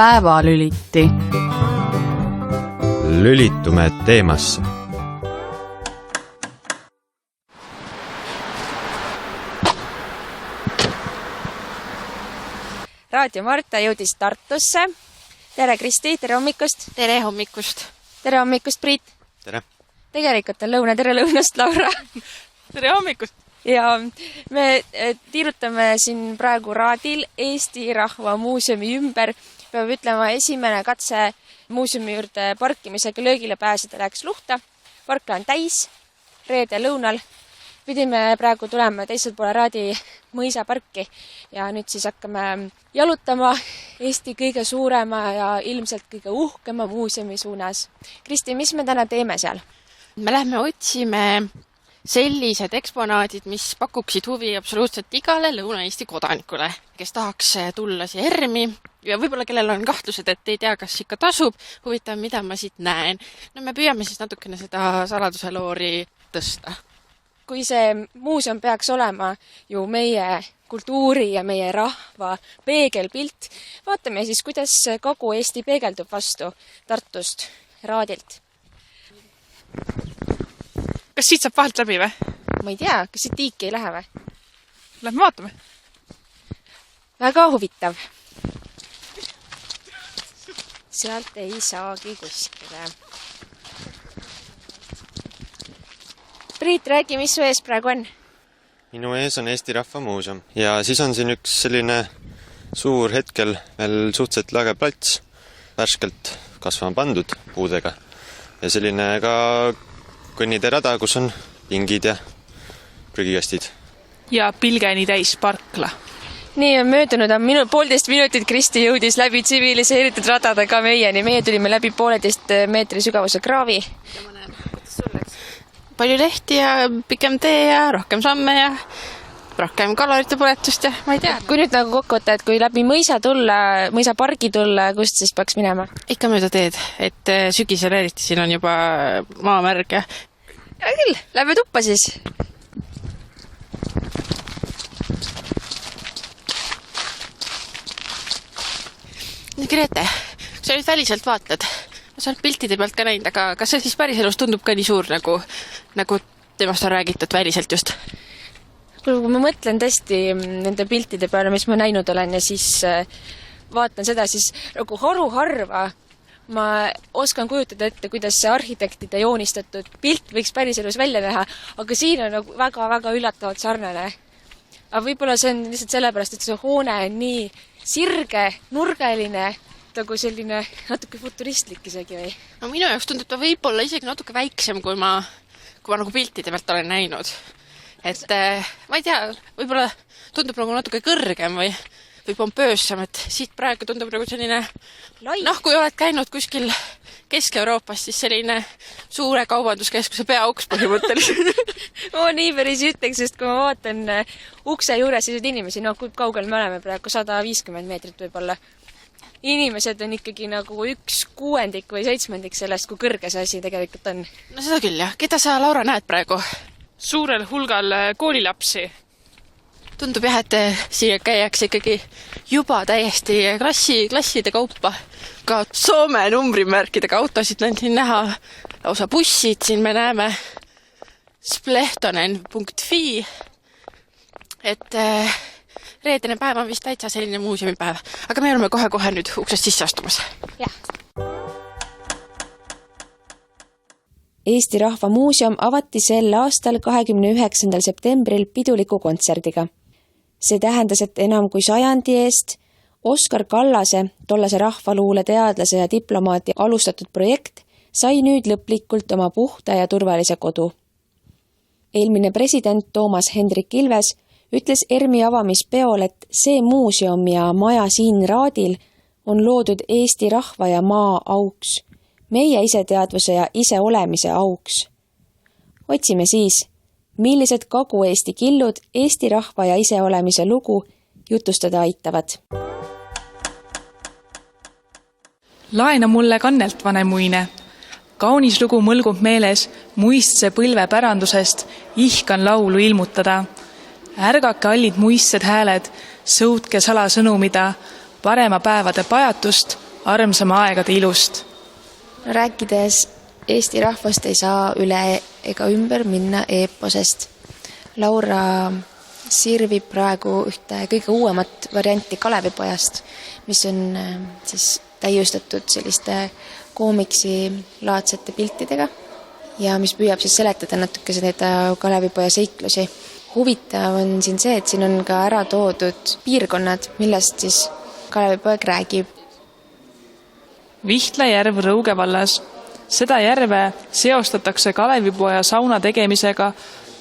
päevalüliti. Lülitume teemasse. Raadio Marta jõudis Tartusse. Tere Kristi, tere hommikust. Tere hommikust. Tere hommikust, Priit. Tere. Tegelikult on lõuna, tere lõunast, Laura. Tere hommikust. Ja me tiirutame siin praegu Raadil Eesti Rahva Muuseumi ümber. Peab ütlema, esimene katse muuseumi juurde parkimisega löögile pääseda läks luhta. Parkla on täis, reede lõunal. Pidime praegu tulema teisel poole Raadi mõisaparki ja nüüd siis hakkame jalutama Eesti kõige suurema ja ilmselt kõige uhkema muuseumi suunas. Kristi, mis me täna teeme seal? Me lähme otsime sellised eksponaadid, mis pakuksid huvi absoluutselt igale Lõuna-Eesti kodanikule, kes tahaks tulla siia ERM-i ja võib-olla kellel on kahtlused, et ei tea, kas ikka tasub, huvitav, mida ma siit näen. No me püüame siis natukene seda saladuse loori tõsta. Kui see muuseum peaks olema ju meie kultuuri ja meie rahva peegelpilt, vaatame siis, kuidas Kagu-Eesti peegeldub vastu Tartust, Raadilt. Kas siit saab vahelt läbi või? Ma ei tea, kas siit tiiki ei lähe või? Lähme vaatame. Väga huvitav. Sealt ei saagi kuskile. Priit, räägi, mis su ees praegu on? Minu ees on Eesti Rahva Muuseum ja siis on siin üks selline suur hetkel veel suhteliselt lage plats, värskelt kasvama pandud puudega ja selline ka kõnniterada, kus on pingid ja prügikastid. Ja pilgeni täis parkla. Nii on möödunud, on 1,5 minutit, Kristi jõudis läbi tsiviliseeritud radadega meieni. Meie tulime läbi 1,5 meetri sügavuse kraavi. Ja ma näen, kuidas sul läks? Palju lehti ja pikem tee ja rohkem samme ja rohkem kalorite põletust ja ma ei tea. Kui nüüd nagu kokku võtta, et kui läbi mõisapargi tulla, kust siis peaks minema? Ikka mööda teed, et sügisel eriti siin on juba maamärg ja... Ja küll, lähme tuppa siis. Grete, sa nüüd väliselt vaatled. Sa oled piltide pealt ka näinud, aga kas see siis päriselus tundub ka nii suur, nagu temast on räägitud väliselt just? Kui ma mõtlen tõesti nende piltide peale, mis ma näinud olen ja siis vaatan seda, siis nagu haruharva ma oskan kujutada ette, kuidas see arhitektide joonistatud pilt võiks päriselus välja näha, aga siin on nagu väga-väga üllatavalt sarnane. Aga võib-olla see on lihtsalt sellepärast, et see hoone on nii sirge, nurgeline, nagu selline natuke futuristlik isegi või? No minu jaoks tundub ta võib-olla isegi natuke väiksem, kui ma nagu piltide pealt olen näinud. Et ma ei tea, võib-olla tundub nagu natuke kõrgem või pompöössam, et siit praegu tundub nagu selline kui oled käinud kuskil Kesk-Euroopas, siis selline suure kaubanduskeskuse peauks põhimõtteliselt. Ma nii päris ütleks, sest kui ma vaatan ukse juures siis inimesi, kui kaugel me oleme praegu 150 meetrit võib-olla. Inimesed on ikkagi nagu 1/6 või 7 sellest, kui kõrge see asi tegelikult on. No seda küll jah. Keda sa, Laura, näed praegu? Suurel hulgal koolilapsi. Tundub jah, et siia käiakse ikkagi juba täiesti klasside kaupa. Ka Soome numbrimärkidega autosid on siin näha. Lausa bussid siin me näeme. Splehtonen.fi. Et reedene päev on vist täitsa selline muuseumipäev. Aga me oleme kohe nüüd uksest sisse astumas. Jah. Eesti Rahva Muuseum avati sel aastal 29. septembril piduliku kontserdiga. See tähendas, et enam kui 100 eest Oskar Kallase, tollase rahvaluule teadlase ja diplomaati alustatud projekt sai nüüd lõplikult oma puhta ja turvalise kodu. Eelmine president Toomas Hendrik Ilves ütles ERM-i avamispeol, et see muuseum ja maja siin Raadil on loodud Eesti rahva ja maa auks, meie iseteadvuse ja iseolemise auks. Otsime siis, millised Kagu-Eesti killud Eesti rahva ja iseolemise lugu jutustada aitavad. Laena mulle kannelt vanemuine. Kaunis lugu mõlgub meeles muistse põlve pärandusest, ihkan laulu ilmutada. Ärgake allid muistsed hääled, sõutke salasõnumida, parema päevade pajatust armsama aegade ilust. Rääkides Eesti rahvast ei saa üle ega ümber minna eeposest. Laura sirvib praegu ühte kõige uuemat varianti Kalevipojast, mis on siis täiustatud selliste koomiksi-laadsete piltidega ja mis püüab siis seletada natuke seda Kalevipoja seiklusi. Huvitav on siin see, et siin on ka ära toodud piirkonnad, millest siis Kalevipoeg räägib. Vihtla järv Rõuge vallas. Seda järve seostatakse Kalevipoja sauna tegemisega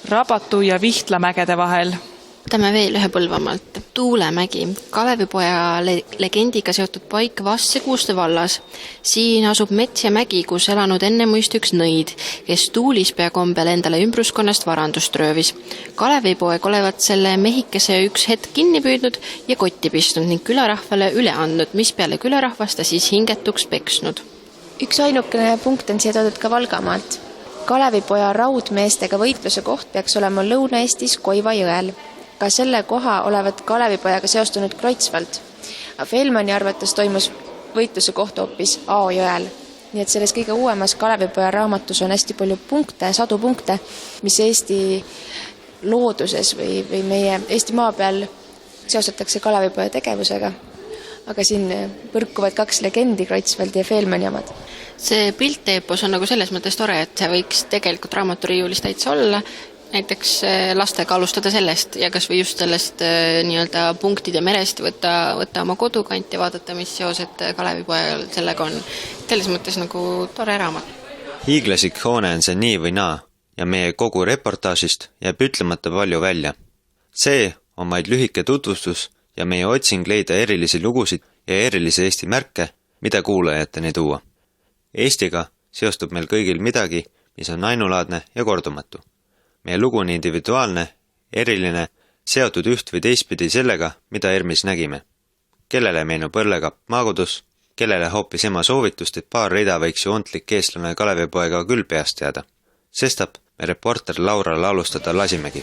Rabatu ja Vihtla mägede vahel. Võtame veel ühe Põlvamaalt. Tuulemägi, Kalevipoja legendiga seotud paik Vasse-Kuuste vallas. Siin asub mets ja mägi, kus elanud enne muist üks nõid, kes tuulispea kombel endale ümbruskonnast varandust röövis. Kalevipoeg olevat selle mehikese üks hetk kinni püüdnud ja kotti pistnud ning külarahvale üle andnud, mis peale külarahvast ta siis hingetuks peksnud. Üks ainukene punkt on siia toodud ka Valgamaalt. Kalevipoja raudmeestega võitluse koht peaks olema Lõuna-Eestis Koiva jõel. Ka selle koha olevat Kalevipojaga seostunud Kreutzwald. Fehlmanni arvates toimus võitluse koht hoopis Ao jõel. Nii et selles kõige uuemas Kalevipoja raamatus on hästi palju punkte, sadu punkte, mis Eesti looduses või meie Eesti maa peal seostatakse Kalevipoja tegevusega. Aga siin põrkuvad kaks legendi, Kreutzwaldi ja Fehlmanni omad. See pilteepos on nagu selles mõttes tore, et see võiks tegelikult raamaturiiulis täitsa olla. Näiteks lastega alustada sellest ja kas või just sellest nii-öelda punktide merest võtta oma kodukant ja vaadata, mis seosed Kalevipojal sellega on. Selles mõttes nagu tore raamat. Hiiglaslik hoone on see nii või naa ja meie kogu reportaažist jääb ütlemata palju välja. See on vaid lühike tutvustus ja meie otsing leida erilisi lugusid ja erilisi Eesti märke, mida kuulajateni tuua. Eestiga seostub meil kõigil midagi, mis on ainulaadne ja kordumatu. Meie lugu on individuaalne, eriline, seotud üht või teistpidi sellega, mida ERMis nägime. Kellele meenub õllekapp maagudus, kellele hoopis ema soovitust, et paar rida võiks ju ontlik eestlane Kalevipoega küll peast teada. Sestap me reporter Laura laulustada lasimegi.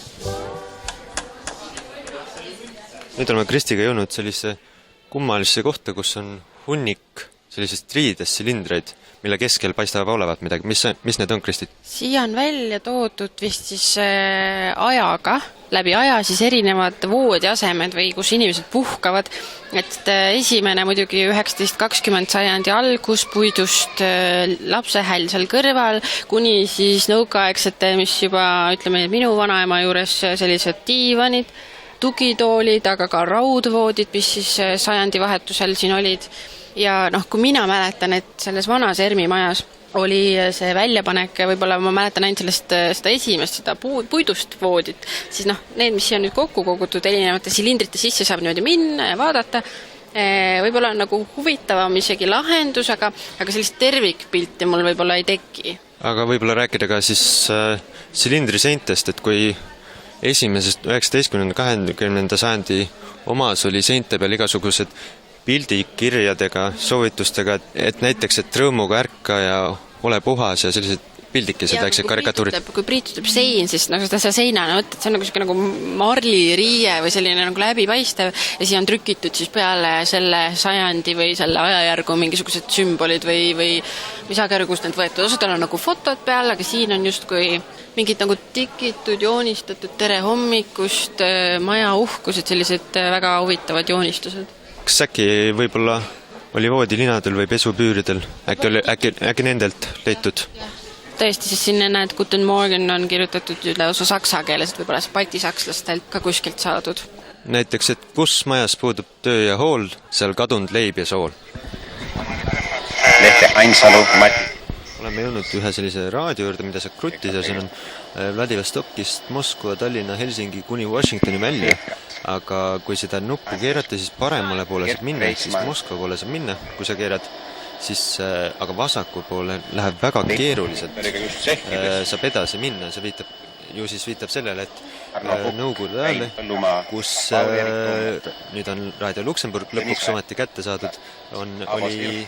Nüüd oleme Kristiga jõudnud sellise kummalisse kohta, kus on hunnik sellisest riidest silindreid, mille keskel paistavad olevat midagi. Mis need on, Kristi? Siia on välja toodud vist siis ajaga, läbi aja siis erinevad voodiasemed või kus inimesed puhkavad. Et esimene muidugi 19-20 sajandi algus puidust lapsehäll seal kõrval, kuni siis nõukaaegsete, mis juba ütleme minu vanaema juures sellised diivanid, tugitoolid, aga ka raudvoodid, mis siis sajandi vahetusel siin olid. Ja kui mina mäletan, et selles vanas ERMi majas oli see väljapanek, võib-olla ma mäletan ainult seda esimest, seda puidust voodit, siis need, mis on nüüd kokku kogutud erinevate silindrite sisse saab niimoodi minna ja vaadata, võib-olla on nagu huvitavam isegi lahendus, aga sellist tervikpilti mul võib-olla ei teki. Aga võib-olla rääkida ka siis silindriseintest, et kui esimesest 19-20 sajandi omas oli seinte peal igasugused pildikirjadega, soovitustega, et näiteks, et rõõmuga ärka ja ole puhas ja sellised pildikesed, väiksed karikatuurid. Kui Priit ütleb sein, siis seda seinana võtta, see on nagu marliriie või selline nagu läbipaistev ja siia on trükitud siis peale selle sajandi või selle ajajärgu mingisugused sümbolid või misagärgus need võetud. Osadel on nagu fotod peal, aga siin on justkui mingid nagu tikitud, joonistatud tere hommikust, maja uhkused, sellised väga huvitavad joonistused. Kas äkki võib-olla oli voodilinadel või pesupüüridel? Äkki nendelt leitud? Tõesti, siis siin näed, Guten Morgen on kirjutatud osa saksa keeles, et võib-olla baltisakslastelt ka kuskilt saadud. Näiteks, et kus majas puudub töö ja hool, seal kadunud leib ja sool. Lehte Ainsalu, Mati. Oleme jõudnud ühe sellise raadio juurde, mida saab kruttida, siin on Vladivostokist, Moskva, Tallinna, Helsingi kuni Washingtoni välja, aga kui seda nuppu keerata, siis paremale poole saab minna, siis Moskva poole saab minna, kui sa keerad, siis aga vasaku poole läheb väga keeruliselt, saab edasi minna, see viitab sellele, et Nõukogude ajal, kus nüüd on Raadio Luksemburg lõpuks ometi kätte saadud, oli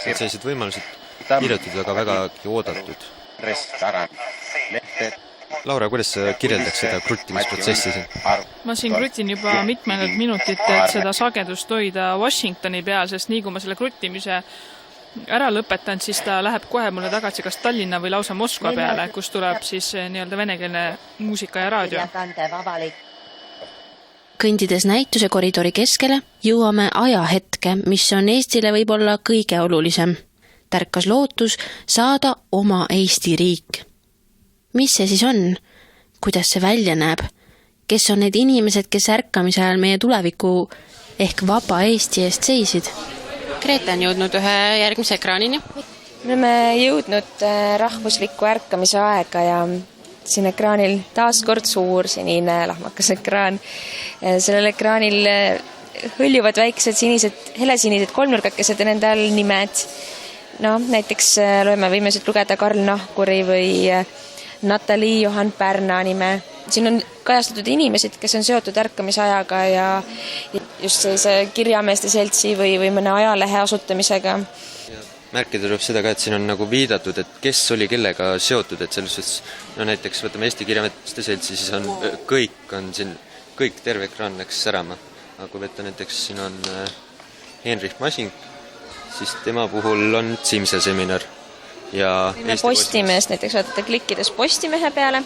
sellised võimalused kirjutatud, aga väga oodatud. Laura, kuidas sa kirjeldaks seda kruttimisprotsessi siin? Ma siin krutin juba mitmendat minutit, et seda sagedust hoida Washingtoni peal, sest nii kui ma selle kruttimise ära lõpetan, siis ta läheb kohe mulle tagasi kas Tallinna või lausa Moskva peale, kus tuleb siis nii-öelda venekeelne muusika ja raadio. Kõndides näituse koridori keskele jõuame ajahetke, mis on Eestile võib-olla kõige olulisem. Tärkas lootus saada oma Eesti riik. Mis see siis on? Kuidas see välja näeb? Kes on need inimesed, kes ärkamise ajal meie tuleviku ehk vaba Eesti eest seisid? Grete on jõudnud ühe järgmise ekraanini. Me oleme jõudnud rahvusliku ärkamise aega ja siin ekraanil taaskord suur sinine lahmakas ekraan. Sellel ekraanil hõljuvad väiksed sinised, helesinised kolmnurgakesed ja nende all nimed. No, näiteks võime siit lugeda Karl Nahkuri või Natali Johan Pärna nime. Siin on kajastatud inimesed, kes on seotud ärkamisajaga ja just sellise kirjameeste seltsi või mõne ajalehe asutamisega. Märkida tuleb seda ka, et siin on nagu viidatud, et kes oli kellega seotud, et selles suhtes, no näiteks võtame Eesti kirjameeste seltsi, siis on kõik terve ekraan läks särama. Aga kui võtta näiteks siin on Henrich Masing, siis tema puhul on Simse seminar. Ja Postimees, näiteks vaadata klikkides Postimehe peale.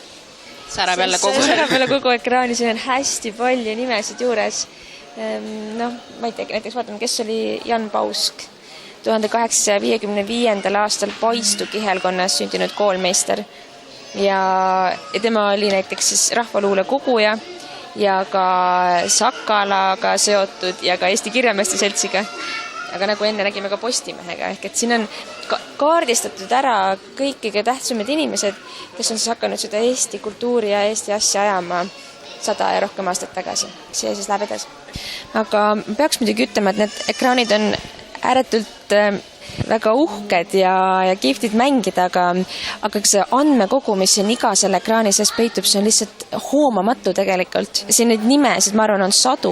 Särab jälle kogu ekraani, siin on hästi palju nimesid juures. Ma ei tea, näiteks vaatame, kes oli Jan Pausk, 1855. aastal Paistu kihelkonnas sündinud koolmeister. Ja tema oli näiteks siis rahvaluule koguja ja ka Sakalaga seotud ja ka Eesti kirjameeste seltsiga. Aga nagu enne nägime ka Postimehega, ehk et siin on kaardistatud ära kõik kõige tähtsamad inimesed, kes on siis hakanud seda Eesti kultuuri ja Eesti asja ajama 100 ja rohkem aastat tagasi. See siis läheb edasi. Aga peaks muidugi ütlema, et need ekraanid on ääretult väga uhked ja kihvtid mängida, aga see andmekogu, mis siin iga selle ekraani sees peitub, see on lihtsalt hoomamatu tegelikult. Siin neid nimesid, ma arvan, on 100,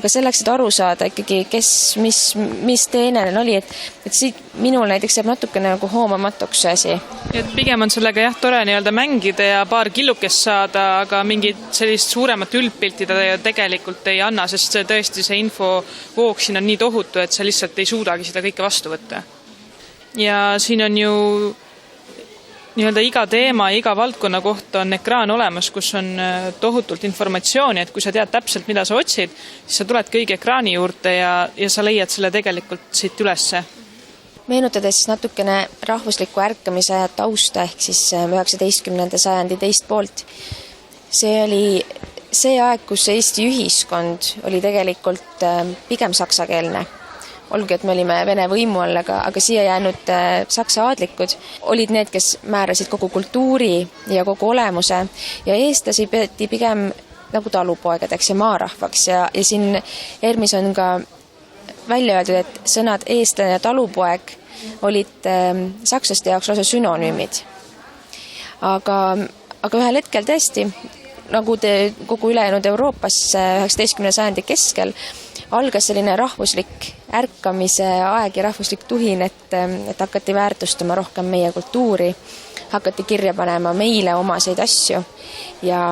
aga selleks, et aru saada ikkagi, kes, mis teenel oli, et siit minul näiteks jääb natukene nagu hoomamatuks see asi. Et pigem on sellega tore nii-öelda mängida ja paar killukest saada, aga mingit sellist suuremat üldpilti ta tegelikult ei anna, sest see tõesti see infovoog siin on nii tohutu, et sa lihtsalt ei suudagi seda kõike vastu võtta. Ja siin on ju nii-öelda iga teema, iga valdkonna kohta on ekraan olemas, kus on tohutult informatsiooni, et kui sa tead täpselt, mida sa otsid, siis sa tuled kõige ekraani juurde ja sa leiad selle tegelikult siit ülesse. Meenutades siis natukene rahvusliku ärkamise tausta ehk siis 19. sajandi teist poolt. See oli see aeg, kus Eesti ühiskond oli tegelikult pigem saksakeelne. Olgu, et me olime Vene võimu all, aga siia jäänud saksa aadlikud olid need, kes määrasid kogu kultuuri ja kogu olemuse ja eestlasi peeti pigem nagu talupoegadeks ja maarahvaks ja siin ERMis on ka välja öeldud, et sõnad eestlane ja talupoeg olid sakslaste jaoks lausa sünonüümid. Aga ühel hetkel tõesti, nagu kogu ülejäänud Euroopas 19. sajandi keskel, algas selline rahvuslik ärkamise aeg ja rahvuslik tuhin, et hakati väärtustama rohkem meie kultuuri, hakati kirja panema meile omaseid asju ja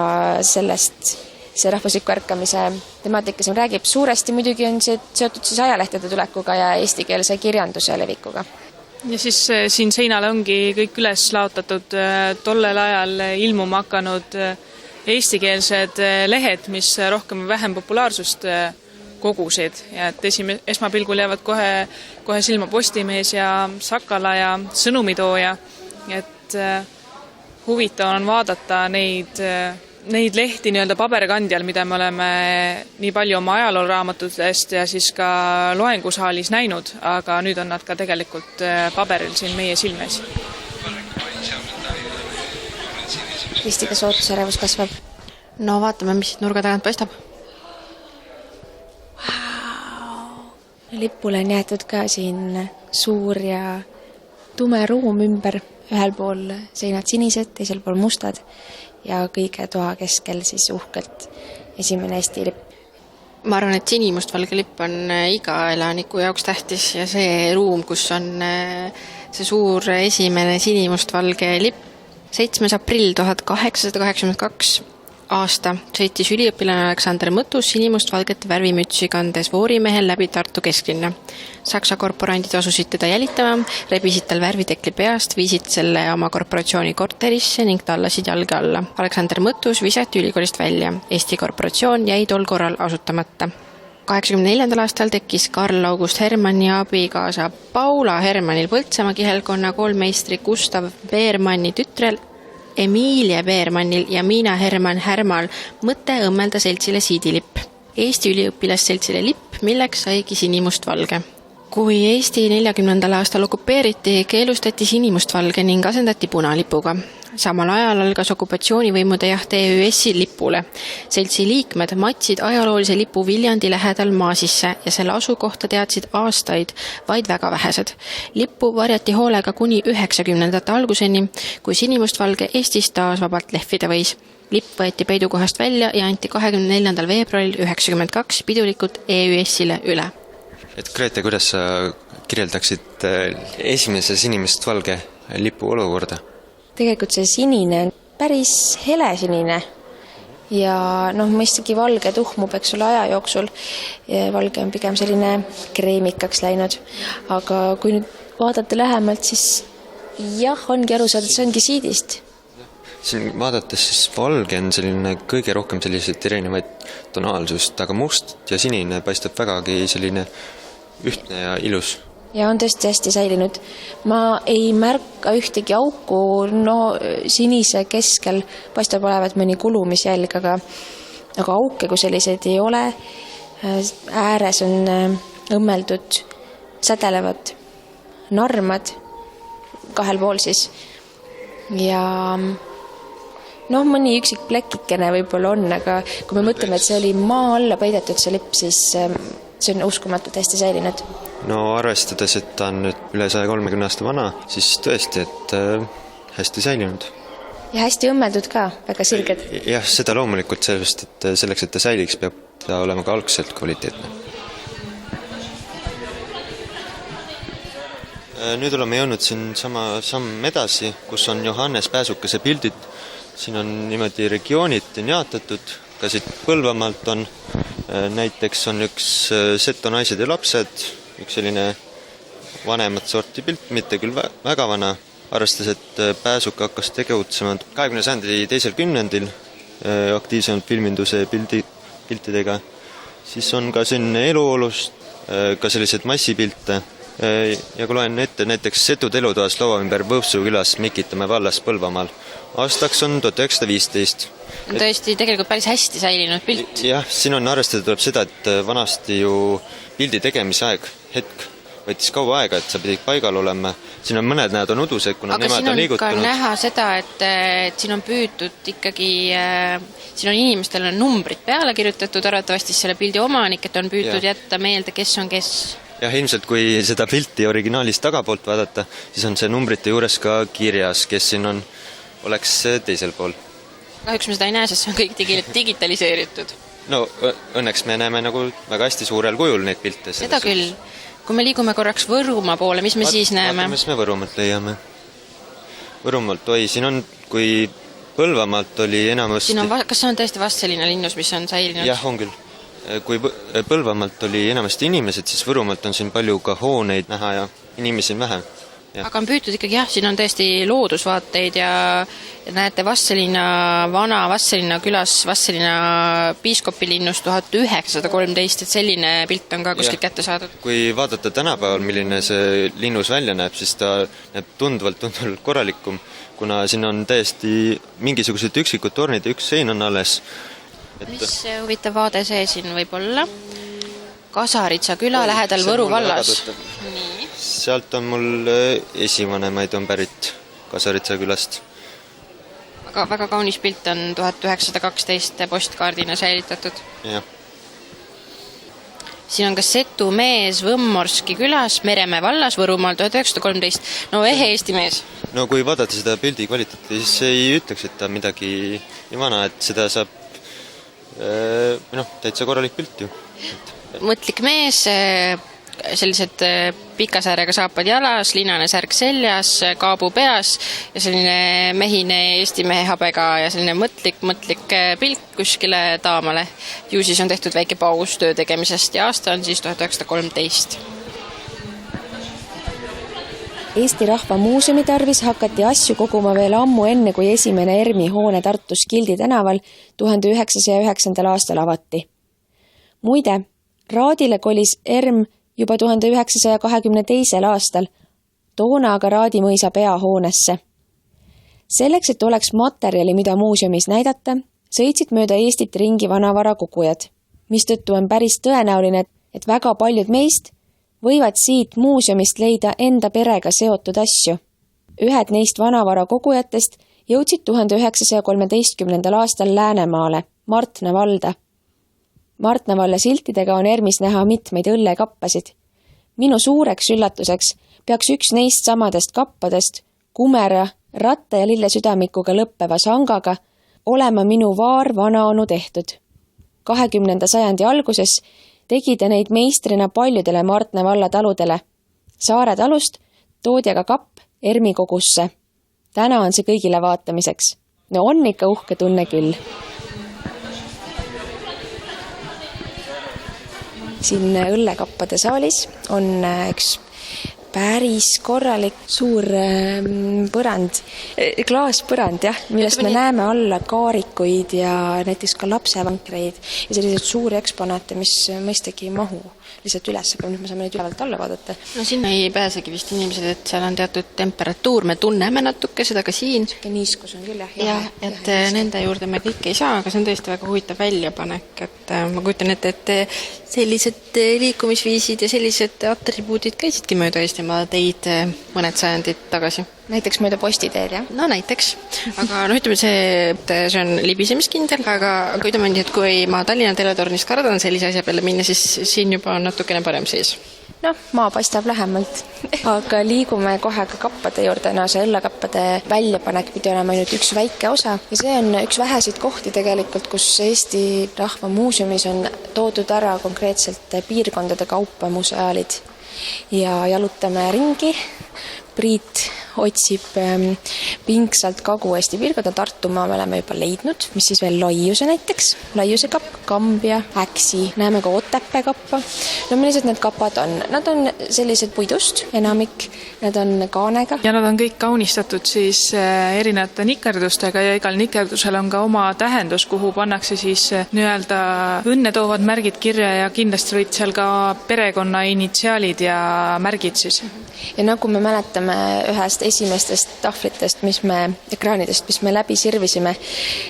sellest see rahvusliku ärkamise temaatika siin räägib. Suuresti muidugi on see seotud siis ajalehtede tulekuga ja eestikeelse kirjanduse levikuga. Ja siis siin seinal ongi kõik üles laotatud tollel ajal ilmuma hakanud eestikeelsed lehed, mis rohkem või vähem populaarsust kogusid ja et esmapilgul jäävad kohe silma Postimees ja Sakala ja Sõnumitooja, et huvitav on vaadata neid lehti nii-öelda paberkandjal, mida me oleme nii palju oma ajalooraamatutest ja siis ka loengusaalis näinud, aga nüüd on nad ka tegelikult paberil siin meie silmes. Kristiga sootusärevus kasvab. No vaatame, mis siit nurga tagant paistab. Lipule on jäetud ka siin suur ja tume ruum ümber, ühel pool seinad sinised, teisel pool mustad ja kõige toa keskel siis uhkelt esimene Eesti lipp. Ma arvan, et sinimustvalge lipp on iga elaniku jaoks tähtis ja see ruum, kus on see suur esimene sinimustvalge lipp, 7. aprill 1882 aasta sõitis üliõpilane Aleksander Mõttus sinimustvalget värvimütsi kandes voorimehel läbi Tartu kesklinna. Saksa korporandid asusid teda jälitama, rebisid tal värvitekli peast, viisid selle oma korporatsiooni korterisse ning tallasid jalge alla. Aleksander Mõttus visati ülikoolist välja. Eesti korporatsioon jäi tol korral asutamata. 1984. aastal tekkis Karl August Hermanni abikaasa Paula Hermannil Põltsamaa kihelkonna koolmeistri Gustav Beermanni tütrel Emilia Beermannil ja Miina Hermann Härmal mõte õmmelda seltsile siidilipp. Eesti üliõpilasseltsile lipp, milleks saigi sinimustvalge. Kui Eesti 40. aastal okupeeriti, keelustati sinimustvalge ning asendati punalipuga. Samal ajal algas okupatsioonivõimude jaht EÜS-i lipule. Seltsi liikmed matsid ajaloolise lipu Viljandi lähedal maa sisse ja selle asukohta teadsid aastaid vaid väga vähesed. Lippu varjati hoolega kuni 90. alguseni, kui sinimustvalge Eestis taas vabalt lehvida võis. Lipp võeti peidukohast välja ja anti 24. veebruaril 1992 pidulikult EÜS-ile üle. Et Grete, kuidas sa kirjeldaksid esimese sinimustvalge lipu olukorda? Tegelikult see sinine on päris hele sinine ja mõistagi valge tuhmub, eks ole, aja jooksul. Valge on pigem selline kreemikaks läinud. Aga kui nüüd vaadata lähemalt, siis jah, ongi aru saada, et see ongi siidist. Siin vaadates siis valge on selline kõige rohkem selliseid erinevaid tonaalsust, aga must ja sinine paistab vägagi selline ühtne ja ilus. Ja on tõesti hästi säilinud. Ma ei märka ühtegi auku, sinise keskel paistab olevat mõni kulumisjälg, aga auke kui selliseid ei ole. Ääres on õmmeldud sädelevad narmad kahel pool siis. Ja mõni üksik plekikene võib-olla on, aga kui me mõtleme, et see oli maa alla peidetud see lipp, siis see on uskumatult hästi säilinud. Arvestades, et ta on nüüd üle 130 aasta vana, siis tõesti, et hästi säilinud. Ja hästi õmmeldud ka, väga sirged. Jah, seda loomulikult sellest, et selleks, et ta säiliks, peab ta olema ka algselt kvaliteetne. Nüüd oleme jõudnud siin sama samm edasi, kus on Johannes Pääsukese pildid. Siin on niimoodi regioonid jaotatud, ka siit Põlvamaalt on näiteks on üks Seto naised ja lapsed, üks selline vanemat sorti pilt, mitte küll väga vana, arvestades, et Pääsuke hakkas tegutsema 20. sajandi teisel kümnendil aktiivsemalt filminduse piltidega. Siis on ka selline eluolust, ka sellised massipilte. Ja kui loen ette näiteks Setud elutoas laua ümber Võõpsu külas Mikitamäe vallas Põlvamaal. Aastaks on 1915. Tõesti tegelikult päris hästi säilinud pilt. Jah, siin on arvestada tuleb seda, et vanasti ju pildi tegemise hetk võttis kaua aega, et sa pidid paigal olema. Siin on mõned näed on udused, kuna nemad on liigutunud. Aga siin on ka näha seda, et siin on püütud ikkagi, siin on inimestele numbrid peale kirjutatud, arvatavasti selle pildi omanik, et on püütud jätta meelde, kes on kes. Jah, ilmselt kui seda pilti originaalis tagapoolt vaadata, siis on see numbrite juures ka kirjas, kes siin on, oleks teisel pool. Kahjuks me seda ei näe, sest see on kõik digitaliseeritud. Õnneks me näeme nagu väga hästi suurel kujul neid pilte. Seda küll. Kui me liigume korraks Võrumaa poole, mis me siis näeme? Vaatame, mis me Võrumaalt leiame. Võrumaalt, siin on, kui Põlvamaalt oli enamasti... Kas see on tõesti vast selline linnus, mis on säilinud? Jah, on küll. Kui Põlvamaalt oli enamasti inimesed, siis Võrumaalt on siin palju ka hooneid näha ja inimesi on vähe. Ja. Aga on püütud ikkagi, siin on tõesti loodusvaateid ja näete vana Vastseliina külas Vastseliina piiskopilinnus 1913, et selline pilt on ka kuskilt kätte saadud. Kui vaadata tänapäeval, milline see linnus välja näeb, siis ta näeb tunduvalt korralikum, kuna siin on täiesti mingisugused üksikud tornid ja üks sein on alles. Mis huvitav vaade see siin võib olla? Kasaritsa küla lähedal Võru vallas. Nii. Sealt on mul esivanemaid on pärit Kasaritsa külast. Väga kaunis pilt on 1912 postkaardina säilitatud. Jah. Siin on ka Setu mees Võmmorski külas Meremäe vallas Võrumaal 1913. Ehe Eesti mees. Kui vaadata seda pildi kvaliteeti, siis ei ütleks, et ta midagi nii vana, et seda saab täitsa korralik pilt ju. Mõtlik mees, sellised pika säärega saapad jalas, linane särk seljas, kaabu peas ja selline mehine Eesti mehe habega ja selline mõtlik pilk kuskile taamale. Ju siis on tehtud väike paus töö tegemisest ja aasta on siis 1913. Eesti Rahva Muuseumi tarvis hakati asju koguma veel ammu enne, kui esimene ERM-i hoone Tartus Gildi tänaval 1909. aastal avati. Muide, Raadile kolis ERM juba 1922. aastal, toona aga Raadi mõisa peahoonesse. Selleks, et oleks materjali, mida muuseumis näidata, sõitsid mööda Eestit ringi vanavara kogujad, mistõttu on päris tõenäoline, et väga paljud meist võivad siit muuseumist leida enda perega seotud asju. Ühed neist vanavara kogujatest jõudsid 1913. aastal Läänemaale, Martna valda. Martna valla siltidega on ERM-is näha mitmeid õllekappasid. Minu suureks üllatuseks peaks üks neist samadest kappadest, kumera, ratta ja lillesüdamikuga lõppeva sangaga, olema minu vaar vanaonu tehtud. 20. sajandi alguses tegi ta neid meistrina paljudele Martna valla taludele. Saare talust toodi aga kapp ERM-i kogusse. Täna on see kõigile vaatamiseks. No on ikka uhke tunne küll. Siin õllekappade saalis on üks päris korralik suur põrand, klaaspõrand, jah, millest me näeme alla kaarikuid ja näiteks ka lapsevankreid ja selliseid suuri eksponaate, mis mõistagi ei mahu lihtsalt üles, aga nüüd me saame neid ülevalt alla vaadata. No sinna ei pääsegi vist inimesed, et seal on teatud temperatuur, me tunneme natuke seda ka siin. Niiskus on küll, jah. Ja, et nende juurde me kõik ei saa, aga see on tõesti väga huvitav väljapanek, et ma kujutan ette, et sellised liikumisviisid ja sellised atribuudid käisidki mööda Eestimaa teid mõned sajandid tagasi. Näiteks mööda postiteed, jah? No näiteks, aga ütleme see on libisemiskindel, aga ütleme nii, et kui ma Tallinna teletornist kardan sellise asja peale minna, siis siin juba on natukene parem sees. Noh, maa paistab lähemalt. Aga liigume kohe ka kappade juurde. No see õllekappade väljapanek pidi olema ainult üks väike osa ja see on üks väheseid kohti tegelikult, kus Eesti Rahva Muuseumis on toodud ära konkreetselt piirkondade kaupa museaalid ja jalutame ringi. Priit otsib pingsalt Kagu-Eesti piirkonda, Tartumaa me oleme juba leidnud, mis siis veel Laiuse näiteks, Laiuse kapp, Kambja, Äksi, näeme ka Otepää kappa. No millised need kapad on? Nad on sellised puidust, enamik, nad on kaanega. Ja nad on kõik kaunistatud siis erinevate nikerdustega ja igal nikerdusel on ka oma tähendus, kuhu pannakse siis nii-öelda õnne toovad märgid kirja ja kindlasti olid seal ka perekonna initsiaalid ja märgid siis. Ja nagu me mäletame ühest esimestest tahvlitest, ekraanidest, mis me läbi sirvisime,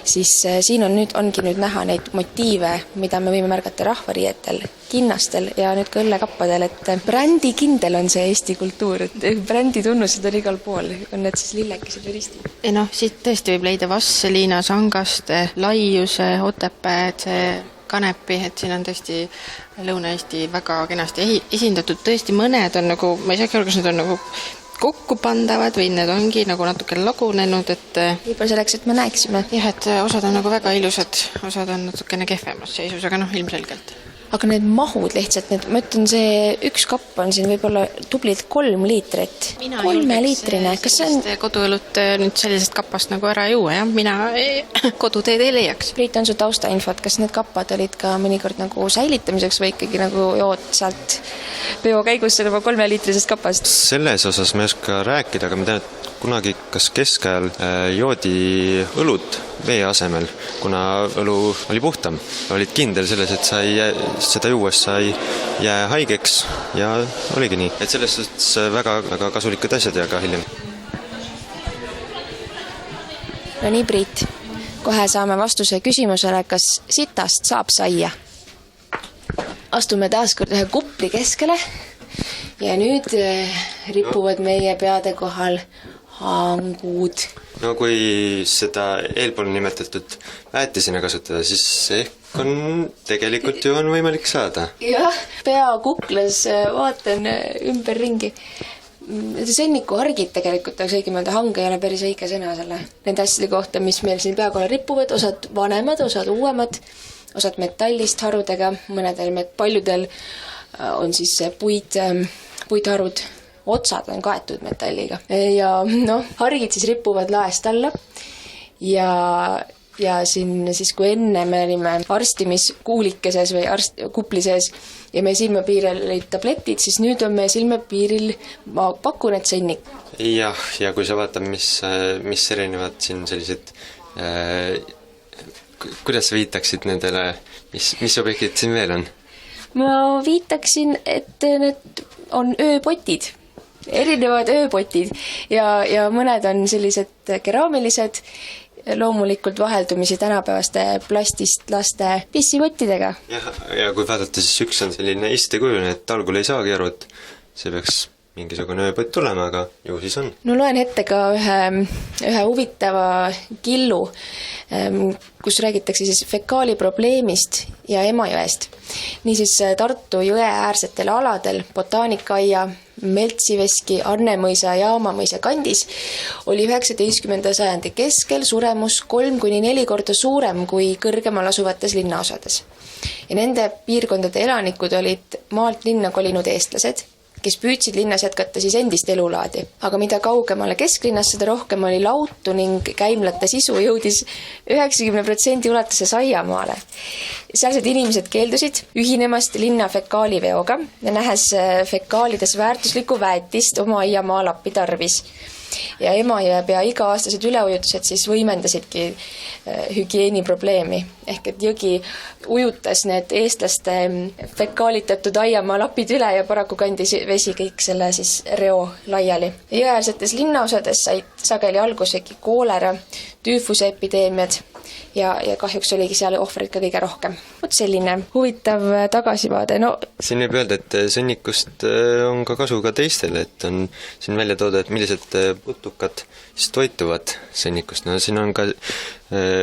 siis siin ongi nüüd näha neid motiive, mida me võime märgata rahvariietel, kinnastel ja nüüd ka õllekappadel, et brändikindel on see Eesti kultuur, et bränditunnused on igal pool, on need siis lillekesed või ristid. Ja noh, siit tõesti võib leida Vastseliina, Sangaste, Laiuse, Otepää, see Kanepi, et siin on tõesti Lõuna-Eesti väga kenasti esindatud, tõesti mõned on nagu, ma ei saagi aru, kas need on nagu kokku pandavad või need ongi nagu natuke lagunenud, et võib-olla selleks, et me näeksime. Jah, et osad on nagu väga ilusad, osad on natukene kehvemas seisus, aga ilmselgelt. Aga need mahud lihtsalt, ma ütlen, see üks kapp on siin võib-olla tublilt 3 liitrit. 3-liitrine. Kas see on koduõlut nüüd sellisest kappast nagu ära juua, jah? Mina koduteed ei leiaks. Priit, on su taustainfot, kas need kappad olid ka mõnikord nagu säilitamiseks või ikkagi nagu jood sealt peo käigus juba 3-liitrisest kapast? Selles osas ma ei oska rääkida, aga ma tean, et kunagi kas keskajal joodi õlut vee asemel, kuna õlu oli puhtam. Olid kindel selles, et seda juues sai jää haigeks ja oligi nii. Et selles suhtes väga, väga kasulikud asjad ja ka hiljem. No nii, Priit, kohe saame vastuse küsimusele, kas sitast saab saia. Astume taaskord ühe kupli keskele ja nüüd ripuvad meie peade kohal hangud. No kui seda eelpool nimetatud väetisena kasutada, siis ehk on tegelikult ju on võimalik saada. Jah, pea kuklas vaatan ümber ringi. Sõnnikuhargid tegelikult, aga õigem öelda hang ei ole päris õige sõna selle. Nende asjade kohta, mis meil siin pea kohal ripuvad, osad vanemad, osad uuemad, osad metallist harudega, mõnedel paljudel on siis puitharud, otsad on kaetud metalliga ja hargid siis ripuvad laest alla ja siin siis, kui enne me olime arstimiskuulikeses või kupli sees ja meie silmapiiril olid tabletid, siis nüüd on meie silmapiiril, ma pakun, et sõnnik. Jah, ja kui sa vaatad, mis erinevad siin sellised, kuidas sa viitaksid nendele, mis objektid siin veel on? Ma viitaksin, et need on ööpotid, erinevad ööpotid ja mõned on sellised keraamilised, loomulikult vaheldumisi tänapäevaste plastist laste pissivottidega. Ja kui vaadata, siis üks on selline istekujune, et algul ei saagi aru, et see peaks mingisugune ööpott tulema, aga ju siis on. No loen ette ka ühe huvitava killu, kus räägitakse siis fekaali probleemist ja Emajõest. Niisiis Tartu jõe äärsetel aladel, botaanikaaia, Meltsiveski, Annemõisa ja Jaamamõisa kandis oli 19. sajandi keskel suremus 3-4 korda suurem kui kõrgemal asuvates linnaosades. Ja nende piirkondade elanikud olid maalt linna kolinud eestlased, kes püüdsid linnas jätkata siis endist elulaadi. Aga mida kaugemale kesklinnas, seda rohkem oli lautu ning käimlate sisu jõudis 90% ulatuses aiamaale. Sealsed inimesed keeldusid ühinemast linna fekaaliveoga ja nähes fekaalides väärtuslikku väetist oma aiamaa lappi tarvis. Ja Emajõe pea iga-aastased üleujutused siis võimendasidki hügieeniprobleemi. Ehk et jõgi ujutas need eestlaste fekaalitatud aiamaa lapid üle ja paraku kandis vesi kõik selle siis reo laiali. Jõeäärsetes linnaosades said sageli algusegi koolera, tüüfuse epideemiad ja kahjuks oligi seal ohvrid ka kõige rohkem. Vot selline huvitav tagasivaade. Siin võib öelda, et sõnnikust on ka kasu ka teistele, et on siin välja tooda, et millised putukad siis toituvad sõnnikust. Siin on ka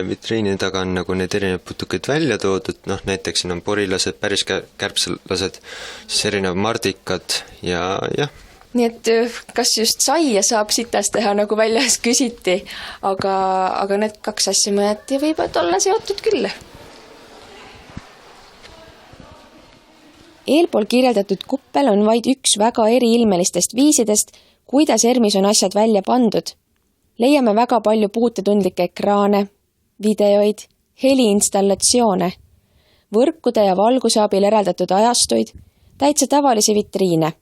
vitriini taga on nagu need erinevad putukaid välja toodud, näiteks siin on porilased, päris kärbselased, siis erinevad mardikad ja jah. Nii et kas just saia saab sitast teha, nagu väljas küsiti, aga need kaks asja mõneti võivad olla seotud küll. Eelpool kirjeldatud kuppel on vaid üks väga eriilmelistest viisidest, kuidas ERMis on asjad välja pandud. Leiame väga palju puutetundlikke ekraane, videoid, heliinstallatsioone, võrkude ja valgusaabil eraldatud ajastuid, täitsa tavalisi vitriine,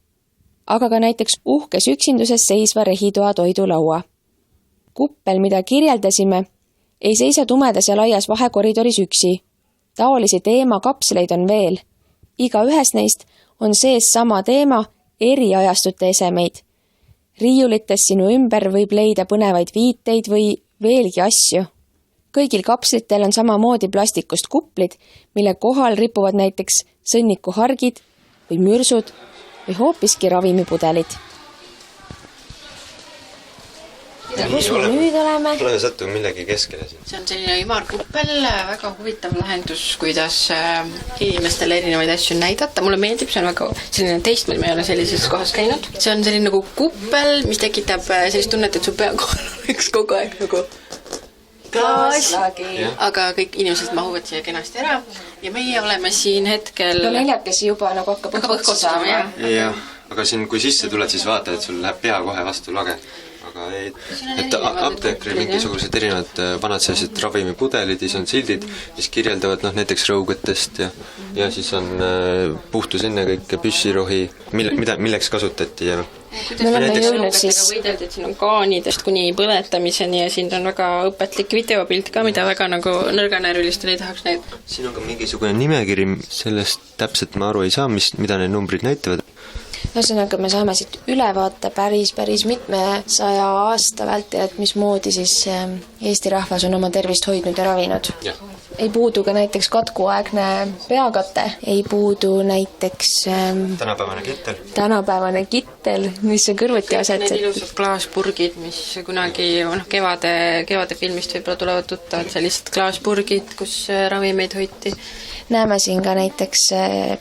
aga ka näiteks uhkes üksinduses seisva rehitoa toidulaua. Kuppel, mida kirjeldasime, ei seisa tumedas ja laias vahekoridoris üksi. Taolisi teemakapsleid on veel. Iga ühes neist on sees sama teema eri ajastute esemeid. Riiulites sinu ümber võib leida põnevaid viiteid või veelgi asju. Kõigil kapslitel on samamoodi plastikust kuplid, mille kohal ripuvad näiteks sõnnikuhargid või mürsud või hoopiski ravimipudelid. Kus me nüüd oleme? Ole sattunud millegi keskele siin. See on selline ümarkuppel, väga huvitav lahendus, kuidas inimestele erinevaid asju näidata. Mulle meeldib, see on väga selline teistmoodi, ma ei ole sellises kohas käinud. See on selline nagu kuppel, mis tekitab sellist tunnet, et su pea kohal oleks kogu aeg nagu klaas, aga kõik inimesed mahuvad siia kenasti ära ja meie oleme siin hetkel... neljakesi juba nagu hakkab õhku saama. Jah, aga siin kui sisse tuled, siis vaata, et sul läheb pea kohe vastu lage. Aga et apteekri mingisugused erinevad vanad sellised ravimipudelid, siis on sildid, mis kirjeldavad näiteks rõugetest ja siis on puhtus ennekõike püssirohi, milleks kasutati ja me oleme jõudnud siis võideldud, siin on kaanidest kuni põletamiseni ja siin on väga õpetlik videopilt ka, mida väga nagu nõrganärvilistele ei tahaks näidata. Siin on ka mingisugune nimekiri, sellest täpselt ma aru ei saa, mida need numbrid näitavad. Ühesõnaga me saame siit ülevaate päris mitmesaja aasta vältel, et mismoodi siis Eesti rahvas on oma tervist hoidnud ja ravinud. Ja. Ei puudu ka näiteks katkuaegne peakate, ei puudu näiteks tänapäevane kittel, mis on kõrvuti asetset. Need ilusad klaaspurgid, mis kunagi kevade filmist võib-olla tulevad tuttavad, sellised klaaspurgid, kus ravimeid hoiti. Näeme siin ka näiteks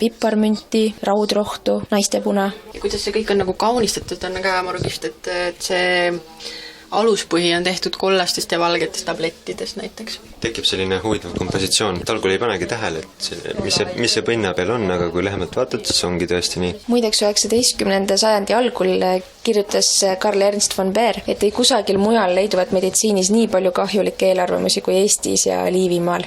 piparmünti, raudrohtu, naistepuna. Ja kuidas see kõik on nagu kaunistatud, on ka marukist, et see aluspõhi on tehtud kollastest ja valgetest tablettidest näiteks. Tekib selline huvitav kompositsioon, et algul ei panegi tähele, et mis see põnna peal on, aga kui lähemalt vaatad, siis ongi tõesti nii. Muideks 19. sajandi algul kirjutas Karl Ernst von Baer, et ei kusagil mujal leiduvat meditsiinis nii palju kahjulikke eelarvamusi kui Eestis ja Liivimaal.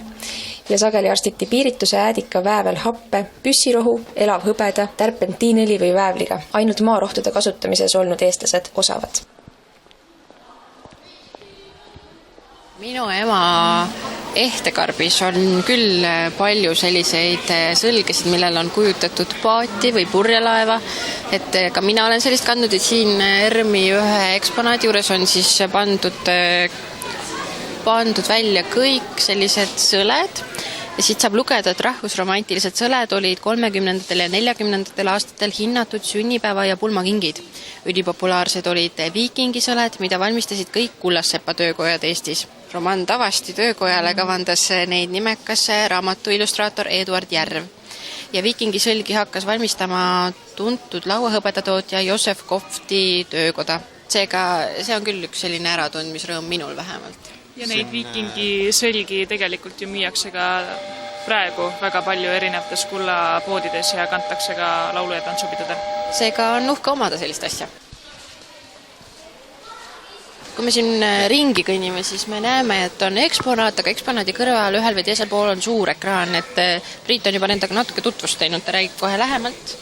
Ja sageli arstiti piirituse, äädika, väävel, happe, püssirohu, elav hõbeda, terpentiinõli või väävliga. Ainult maarohtude kasutamises olnud eestlased osavad. Minu ema ehtekarbis on küll palju selliseid sõlgesid, millel on kujutatud paati või purjelaeva, et ka mina olen sellist kandnud, et siin ERM-i ühe eksponaadi juures on siis pandud välja kõik sellised sõled ja siit saab lugeda, et rahvusromantilised sõled olid 30. ja 40. aastatel hinnatud sünnipäeva ja pulmakingid. Ülipopulaarsed olid viikingisõled, mida valmistasid kõik Kullassepa töökojad Eestis. Roman Tavasti töökojale kavandas neid nimekas raamatu illustraator Eduard Järv. Ja viikingisõlgi hakkas valmistama tuntud lauahõbedatootja Josef Kofti töökoda. Seega see on küll üks selline äratundmisrõõm minul vähemalt. Ja neid viikingisõlgi tegelikult ju müüakse ka praegu väga palju erinevates kullapoodides ja kantakse ka laulu- ja tantsupidudel. Seega on uhke omada sellist asja. Kui me siin ringi kõnnime, siis me näeme, et on eksponaat, aga eksponaadi kõrval ühel või teisel pool on suur ekraan, et Priit on juba nendega natuke tutvust teinud, ta räägib kohe lähemalt,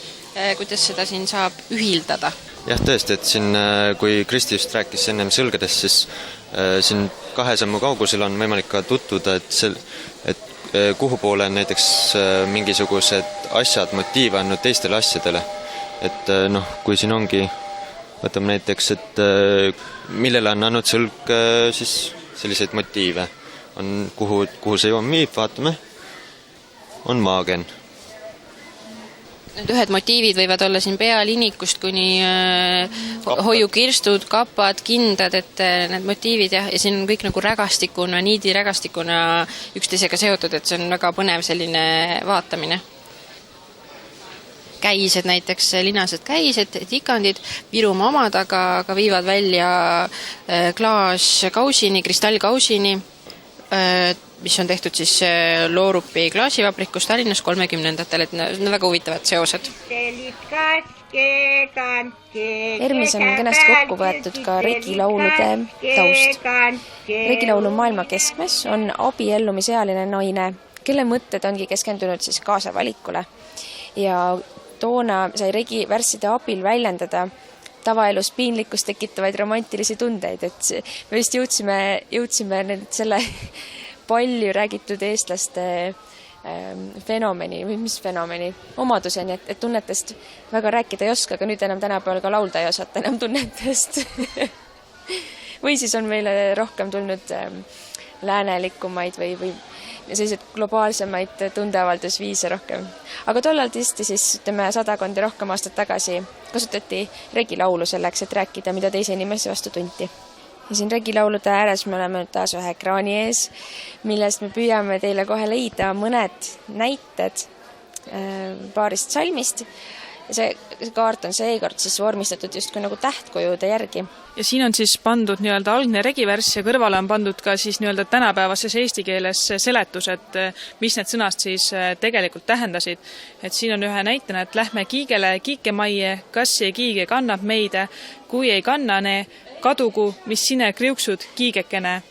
kuidas seda siin saab ühildada. Jah, tõesti, et siin, kui Kristi just rääkis ennem sõlgedest, siis siin 2 sammu kaugusel on võimalik ka tutvuda, et kuhu poole näiteks mingisugused asjad motiive andnud teistele asjadele. Et kui siin ongi, võtame näiteks, et millele on andnud sõlg siis selliseid motiive. On, kuhu see joon viib, vaatame, on maagen. Need ühed motiivid võivad olla siin pealinikust kuni hoiukirstud, kapad, kindad, et need motiivid ja siin on kõik nagu rägastikuna, niidirägastikuna üksteisega seotud, et see on väga põnev selline vaatamine. Käised näiteks, linased käised, tikandid, Virumaa omad, aga viivad välja klaaskausini, kristallkausini, mis on tehtud siis Loorupi klaasivabrikus Tallinnas 30-ndatel, et need on väga huvitavad seosed. ERM-is on kenasti kokku võetud ka regilaulude taust. Regilaulu maailma keskmes on abiellumisealine naine, kelle mõtted ongi keskendunud siis kaasavalikule. Ja toona sai regi värsside abil väljendada tavaelus piinlikkust tekitavaid romantilisi tundeid, et me vist jõudsime selle palju räägitud eestlaste fenomeni, või mis fenomeni, omaduseni, et tunnetest väga rääkida ei oska, aga nüüd enam tänapäeval ka laulda ei osata enam tunnetest. Või siis on meile rohkem tulnud läänelikumaid või sellised globaalsemaid tundeavaldusviise rohkem. Aga tollal tõesti siis 100 rohkem aastat tagasi kasutati regilaulu selleks, et rääkida, mida teise inimese vastu tunti. Ja siin regilaulude ääres me oleme taas ühe ekraani ees, millest me püüame teile kohe leida mõned näited paarist salmist. See kaart on seekord siis vormistatud justkui nagu tähtkujude järgi. Ja siin on siis pandud nii-öelda algne regivärss ja kõrvale on pandud ka siis nii-öelda tänapäevases eesti keeles seletus, et mis need sõnast siis tegelikult tähendasid. Et siin on ühe näitena, et lähme kiigele kiikemaie, kas see kiige kannab meide, kui ei kannane, kadugu, mis sine kriuksud kiigekene.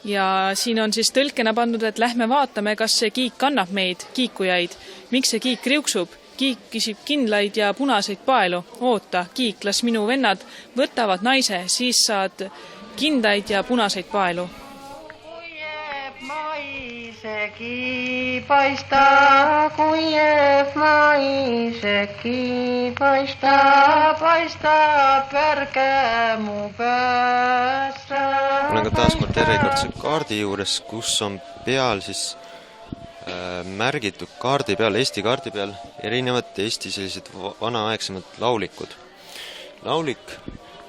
Ja siin on siis tõlkena pandud, et lähme vaatame, kas see kiik kannab meid, kiikujaid, miks see kiik kriuksub. Kiik küsib kindlaid ja punaseid paelu. Oota, kiik, las minu vennad võtavad naise, siis saad kindaid ja punaseid paelu. Kui jääb maisegi paista, kui jääb maisegi paista, pärge mu päässa. Olen ka taaskord järjekordse kaardi juures, kus on peal siis märgitud kaardi peal, Eesti kaardi peal erinevad Eesti sellised vanaaegsemad laulikud. Laulik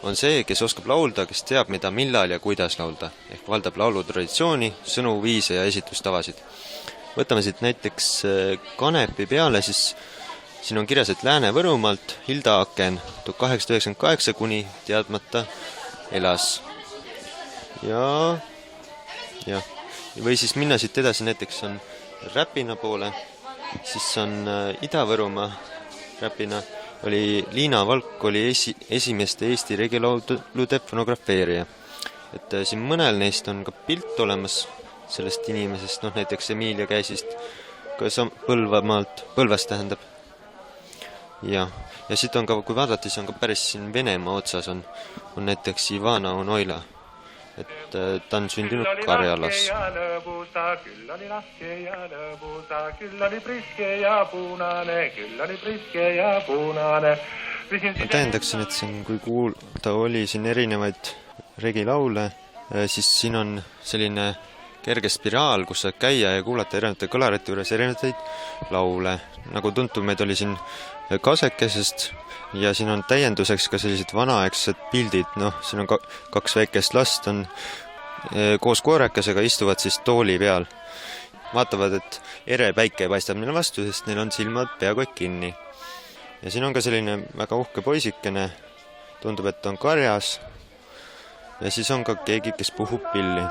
on see, kes oskab laulda, kes teab, mida, millal ja kuidas laulda, ehk valdab laulu traditsiooni, sõnu, viise ja esitustavasid. Võtame siit näiteks kanepi peale, siis siin on kirjas, et Lääne-Võrumaalt Hilda Aken 1898 kuni teadmata elas. Ja või siis minna siit edasi, näiteks on Räpina poole, siis on Ida-Võrumaa Räpina, oli Liina Valk oli esimeste Eesti regilaulude fonografeerija. Et siin mõnel neist on ka pilt olemas sellest inimesest, näiteks Emilia Käisist, Põlvast tähendab. Ja siit on ka, kui vaadata, siis on ka päris siin Venemaa otsas on näiteks Ivana Onoila. Et ta on sündinud Karjalas. Küll oli lahke ja lõbusa, küll oli priske ja punane, küll oli priske ja punane. Ma tähendaksin, et siin, kui kuulda oli siin erinevaid regilaule, siis siin on selline kerge spiraal, kus saab käia ja kuulata erinevate kõlarite juures erinevaid laule. Nagu tuntud, meid oli siin Kasekesest ja siin on täienduseks ka sellised vanaaegsed pildid. Siin on kaks väikest last on koos koerakesega, istuvad siis tooli peal. Vaatavad, et ere päike paistab neile vastu, sest neil on silmad peaaegu kinni. Ja siin on ka selline väga uhke poisikene, tundub, et on karjas. Ja siis on ka keegi, kes puhub pilli.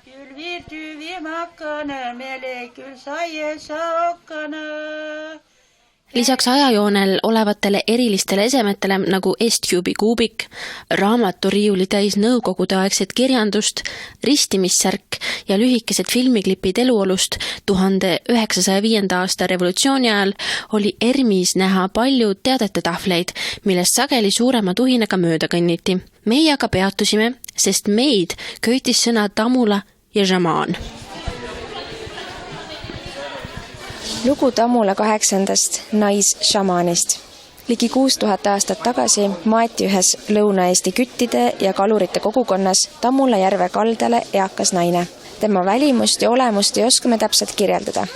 Küll virtüvi makkana, meile küll saie saakkana. Lisaks ajajoonel olevatele erilistele esemetele nagu S-Cube'i kuubik, raamaturiiuli täis nõukogudeaegset kirjandust, ristimissärk ja lühikesed filmiklipid eluolust 1905. aasta revolutsiooni ajal oli ERMis näha palju teadete tahvleid, millest sageli suurema tuhinaga mööda kõnniti. Meie aga peatusime, sest meid köitis sõna tamula ja žamaan. Lugu Tamula 8. naisšamaanist. Ligi 6000 aastat tagasi maeti ühes Lõuna-Eesti küttide ja kalurite kogukonnas Tamula järve kaldale eakas naine. Tema välimust ja olemust ei oska me täpselt kirjeldada.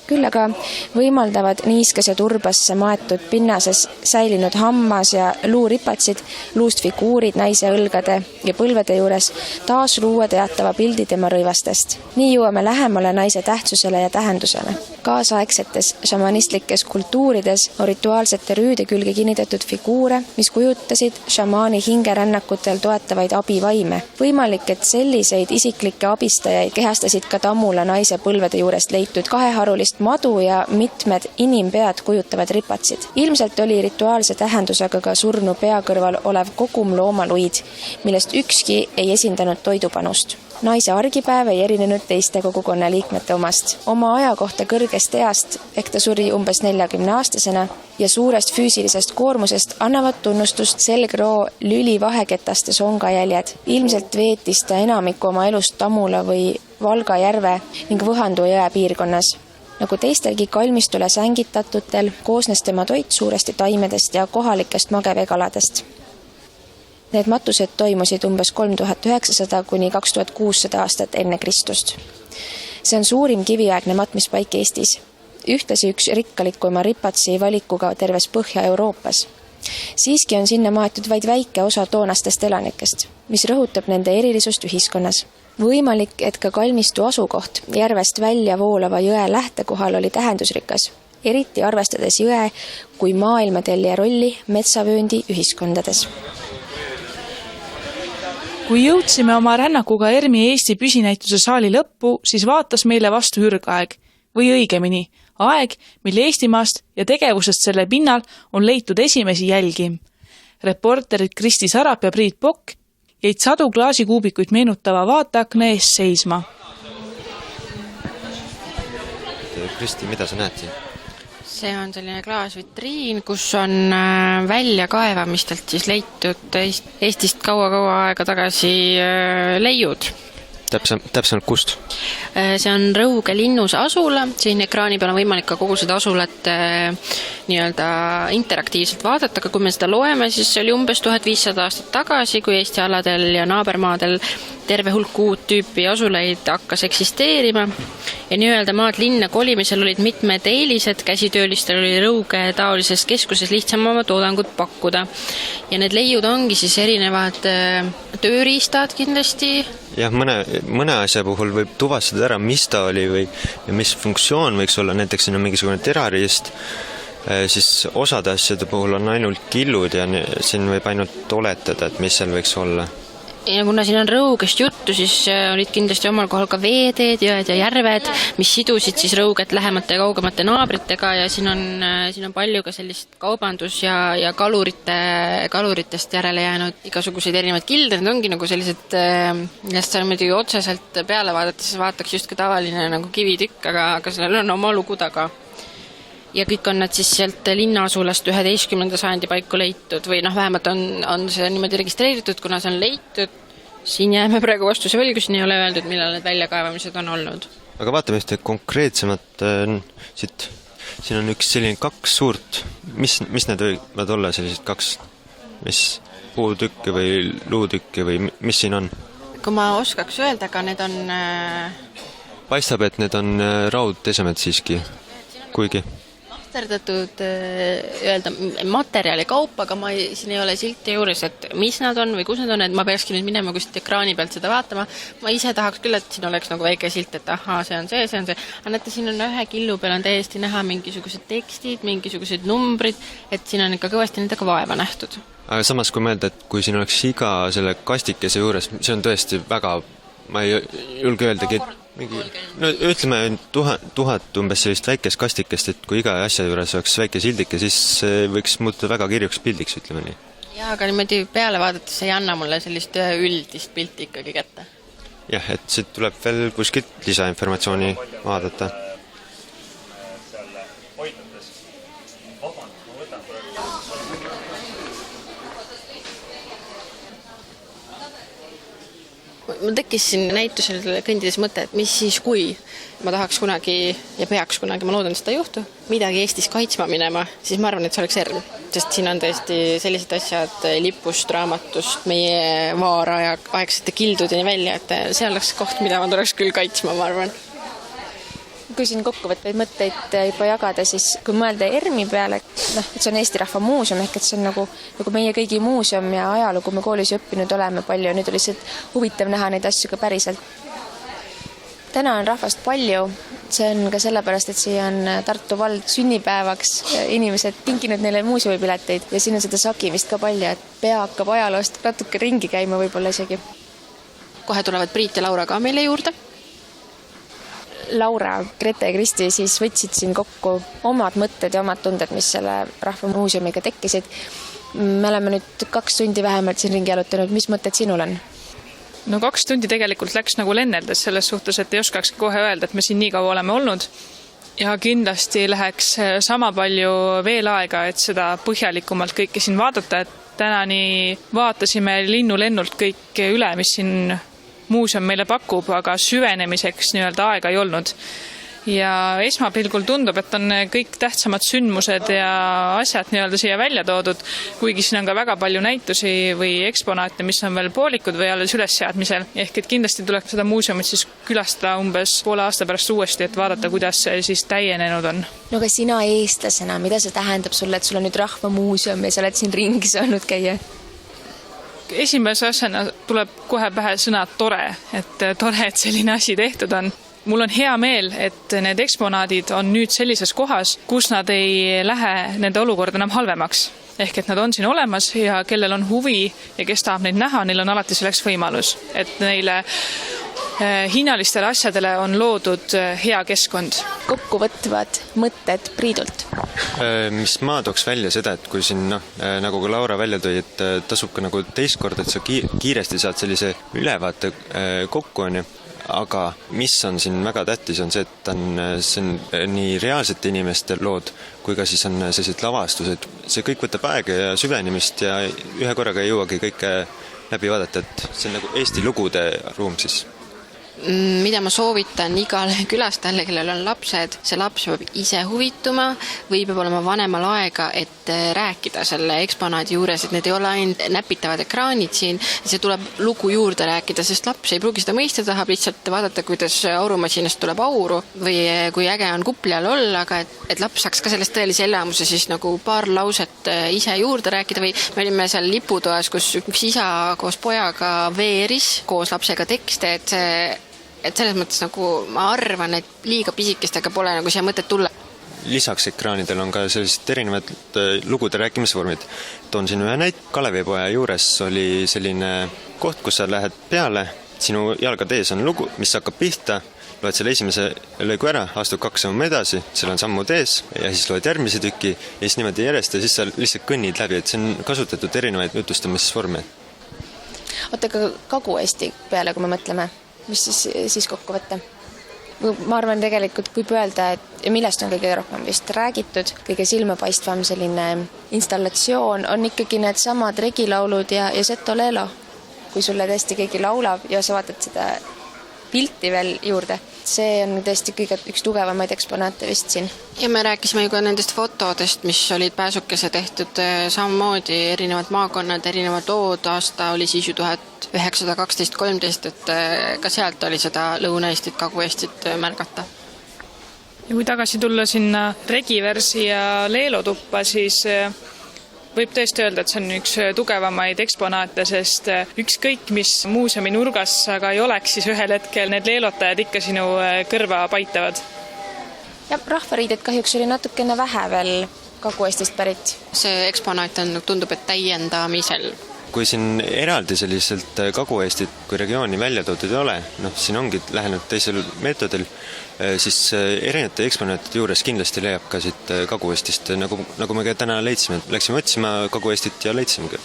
Küll aga võimaldavad niiskas ja turbasse maetud pinnases säilinud hammas ja luuripatsid, luust figuurid naise õlgade ja põlvede juures taas luua teatava pildi tema rõivastest. Nii jõuame lähemale naise tähtsusele ja tähendusele. Kaasaegsetes šamanistlikes kultuurides on rituaalsete rüüde külge kinnitatud figuure, mis kujutasid šamaani hingerännakutel toetavaid abivaime. Võimalik, et selliseid isiklikke abistajaid kehastasid ka Tamula naise põlvede juurest leitud kaheharulist madu ja mitmed inimpead kujutavad ripatsid. Ilmselt oli rituaalse tähendusega ka surnu pea kõrval olev kogum loomaluid, millest ükski ei esindanud toidupanust. Naise argipäev ei erinenud teiste kogukonna liikmete omast. Oma aja kohta kõrgest east, ehk ta suri umbes 40-aastasena ja suurest füüsilisest koormusest annavad tunnustust selgroo lülivaheketaste songajäljed. Ilmselt veetis ta enamiku oma elust Tamula või Valga järve ning Võhandu jõe piirkonnas. Nagu teistelgi kalmistule sängitatutel koosnes tema toit suuresti taimedest ja kohalikest mageveekaladest. Need matused toimusid umbes 3900 kuni 2600 aastat enne Kristust. See on suurim kiviaegne matmispaik Eestis. Ühtlasi üks rikkalikuma ripatsi valikuga terves Põhja-Euroopas. Siiski on sinna maetud vaid väike osa toonastest elanikest, mis rõhutab nende erilisust ühiskonnas. Võimalik, et ka kalmistu asukoht järvest välja voolava jõe lähtekohal oli tähendusrikas, eriti arvestades jõe kui maailmatellija rolli metsavööndi ühiskondades. Kui jõudsime oma rännakuga ERMi Eesti püsinäituse saali lõppu, siis vaatas meile vastu ürgaeg, või õigemini, aeg, mil Eestimaast ja tegevusest selle pinnal on leitud esimesi jälgi. Reporterid Kristi Sarap ja Priit Pokk jäid sadu klaasikuubikuid meenutava vaateakna ees seisma. Kristi, mida sa näed siin? See on selline klaasvitriin, kus on väljakaevamistelt siis leitud Eestist kaua aega tagasi leiud. Täpsemalt kust? See on Rõuge linnus asula, siin ekraani peal on võimalik ka kogu seda asulat nii-öelda interaktiivselt vaadata, aga kui me seda loeme, siis see oli umbes 1500 aastat tagasi, kui Eesti aladel ja naabermaadel terve hulk uut tüüpi asulaid hakkas eksisteerima ja nii-öelda maalt linna kolimisel olid mitmed eelised, käsitöölistel oli Rõuge taolises keskuses lihtsam oma toodangut pakkuda. Ja need leiud ongi siis erinevad tööriistad kindlasti. Jah, mõne asja puhul võib tuvastada ära, mis ta oli või ja mis funktsioon võiks olla, näiteks siin on mingisugune terariist, siis osade asjade puhul on ainult killud ja siin võib ainult oletada, et mis seal võiks olla. Ja kuna siin on Rõugest juttu, siis olid kindlasti omal kohal ka veeteed, jõed ja järved, mis sidusid siis Rõuget lähemate ja kaugemate naabritega ja siin on palju ka sellist kaubandus- ja kaluritest järele jäänud igasuguseid erinevaid kilde, need ongi nagu sellised, millest seal muidugi otseselt peale vaadates vaataks just ka tavaline nagu kivitükk, aga sellel on oma lugu taga. Ja kõik on nad siis sealt linnaasulast 11. sajandi paiku leitud või vähemalt on see niimoodi registreeritud, kuna see on leitud. Siin jääme praegu vastuse võlgu, siin ei ole öeldud, millal need väljakaevamised on olnud. Aga vaatame ühte konkreetsemat siit. Siin on üks selline 2 suurt. Mis need võivad olla sellised 2? Mis puutükki või luutükki või mis siin on? Kui ma oskaks öelda, aga need on... Paistab, et need on raudtesemed siiski, kuigi... Masterdatud öelda materjali kaup, aga siin ei ole silti juures, et mis nad on või kus nad on, et ma peakski nüüd minema kuskilt ekraani pealt seda vaatama. Ma ise tahaks küll, et siin oleks nagu väike silt, et ahaa, see on see. Aga näete, siin on ühe killu peal on täiesti näha mingisugused tekstid, mingisugused numbrid, et siin on ikka kõvasti nendega vaeva nähtud. Aga samas, kui mõelda, et kui siin oleks iga selle kastikese juures, see on tõesti väga, ma ei julge öeldagi, ütleme 1000 umbes sellist väikest kastikest, et kui iga asja juures oleks väike sildike, siis võiks muutuda väga kirjuks pildiks, ütleme nii. Jaa, aga niimoodi peale vaadates ei anna mulle sellist üldist pilti ikkagi kätte. Jah, et siit tuleb veel kuskilt lisainformatsiooni vaadata. Mul tekkis siin näitusel kõndides mõte, et mis siis, kui ma tahaks kunagi ja peaks kunagi, ma loodan, seda juhtu, midagi Eestis kaitsma minema, siis ma arvan, et see oleks ERM. Sest siin on tõesti sellised asjad lipust, raamatust, meie vaara ja aegsete kildudeni välja, et see oleks koht, mida ma tuleks küll kaitsma, ma arvan. Kui siin kokkuvõtteid mõtteid juba jagada, siis kui mõelda ERM-i peale, et see on Eesti Rahva Muuseum, ehk et see on nagu meie kõigi muuseum ja ajalugu me koolis õppinud oleme palju, nüüd oli lihtsalt huvitav näha neid asju ka päriselt. Täna on rahvast palju, see on ka sellepärast, et siia on Tartu vald sünnipäevaks inimesed tinkinud neile muuseumipileteid ja siin on seda sakimist ka palju, et pea hakkab ajaloost natuke ringi käima võib-olla isegi. Kohe tulevad Priit ja Laura ka meile juurde. Laura, Grete ja Kristi siis võtsid siin kokku omad mõtted ja omad tunded, mis selle Rahvamuuseumiga tekkisid. Me oleme nüüd 2 tundi vähemalt siin ringi jalutanud. Mis mõtted sinul on? No 2 tundi tegelikult läks nagu lenneldes selles suhtes, et ei oskakski kohe öelda, et me siin nii kaua oleme olnud. Ja kindlasti läheks sama palju veel aega, et seda põhjalikumalt kõike siin vaadata, et tänani vaatasime linnulennult kõik üle, mis siin muuseum meile pakub, aga süvenemiseks nii-öelda aega ei olnud. Ja esmapilgul tundub, et on kõik tähtsamad sündmused ja asjad nii-öelda siia välja toodud, kuigi siin on ka väga palju näitusi või eksponaate, mis on veel poolikud või alles ülesseadmisel. Ehk et kindlasti tuleb seda muuseumit siis külastada umbes poole aasta pärast uuesti, et vaadata, kuidas see siis täienenud on. No aga sina eestlasena, mida see tähendab sulle, et sul on nüüd Rahvamuuseum ja sa oled siin ringi saanud käia? Esimese asjana tuleb kohe pähe sõna tore, et selline asi tehtud on. Mul on hea meel, et need eksponaadid on nüüd sellises kohas, kus nad ei lähe nende olukord enam halvemaks. Ehk et nad on siin olemas ja kellel on huvi ja kes tahab neid näha, neil on alati selleks võimalus. Et neile hinnalistele asjadele on loodud hea keskkond. Kokkuvõtvad mõtted Priidult? Mis ma tooks välja seda, et kui siin, nagu ka Laura välja tõi, et tasub ka nagu teist korda, et sa kiiresti saad sellise ülevaate kokku, aga mis on siin väga tähtis, on see, et see on nii reaalsete inimeste lood, kui ka siis on sellised lavastused. See kõik võtab aega ja süvenemist ja ühe korraga ei jõuagi kõike läbi vaadata, et see on nagu Eesti lugude ruum siis. mida ma soovitan igale külastajale, kellel on lapsed, see laps peab ise huvituma või peab olema vanemal aega, et rääkida selle eksponaadi juures, et need ei ole ainult näpitavad ekraanid siin, see tuleb lugu juurde rääkida, sest laps ei pruugi seda mõista, tahab lihtsalt vaadata, kuidas aurumasinast tuleb auru või kui äge on kupli all olla, aga et laps saaks ka sellest tõelise elamuse siis nagu paar lauset ise juurde rääkida või me olime seal liputoas, kus üks isa koos pojaga veeris koos lapsega tekste, et selles mõttes nagu ma arvan, et liiga pisikestega pole nagu siia mõtet tulla. Lisaks ekraanidel on ka sellised erinevad lugude rääkimisvormid. Toon siin ühe näite. Kalevipoja juures oli selline koht, kus sa lähed peale, sinu jalgade ees on lugu, mis hakkab pihta, loed selle esimese lõigu ära, astud 2 sammu edasi, seal on sammud ees ja siis loed järgmise tüki ja siis niimoodi järjest ja siis sa lihtsalt kõnnid läbi, et see on kasutatud erinevaid jutustamisvorme. Oota, ka Kagu-Eesti peale, kui me mõtleme, mis siis kokku võtta? Ma arvan tegelikult, kui öelda, et millest on kõige rohkem vist räägitud, kõige silmapaistvam selline installatsioon on ikkagi need samad regilaulud ja Seto Leelo. Kui sulle tõesti keegi laulab ja sa vaatad seda pilti veel juurde, see on tõesti kõige üks tugevamaid eksponaate vist siin. Ja me rääkisime ju ka nendest fotodest, mis olid pääsukese tehtud samamoodi, erinevad maakonnad, erinevad lood, aasta oli siis ju 1912-13, et ka sealt oli seda Lõuna-Eestit, Kagu-Eestit märgata. Ja kui tagasi tulla sinna Regiversi ja Leelo tuppa, siis võib tõesti öelda, et see on üks tugevamaid eksponaate, sest ükskõik mis muuseumi nurgas aga ei oleks, siis ühel hetkel need leelotajad ikka sinu kõrva paitavad. Ja rahvariided kahjuks oli natukene vähe veel Kagu-Eestist pärit. See eksponaat on, tundub, et täiendamisel. Kui siin eraldi selliselt Kagu-Eestit kui regiooni välja toodud ei ole, siin ongi lähenud teisel meetodil, siis erinevate eksponaatide juures kindlasti leiab ka siit Kagu-Eestist, nagu me ka täna leidsime. Läksime otsima Kagu-Eestit ja leidsimegi.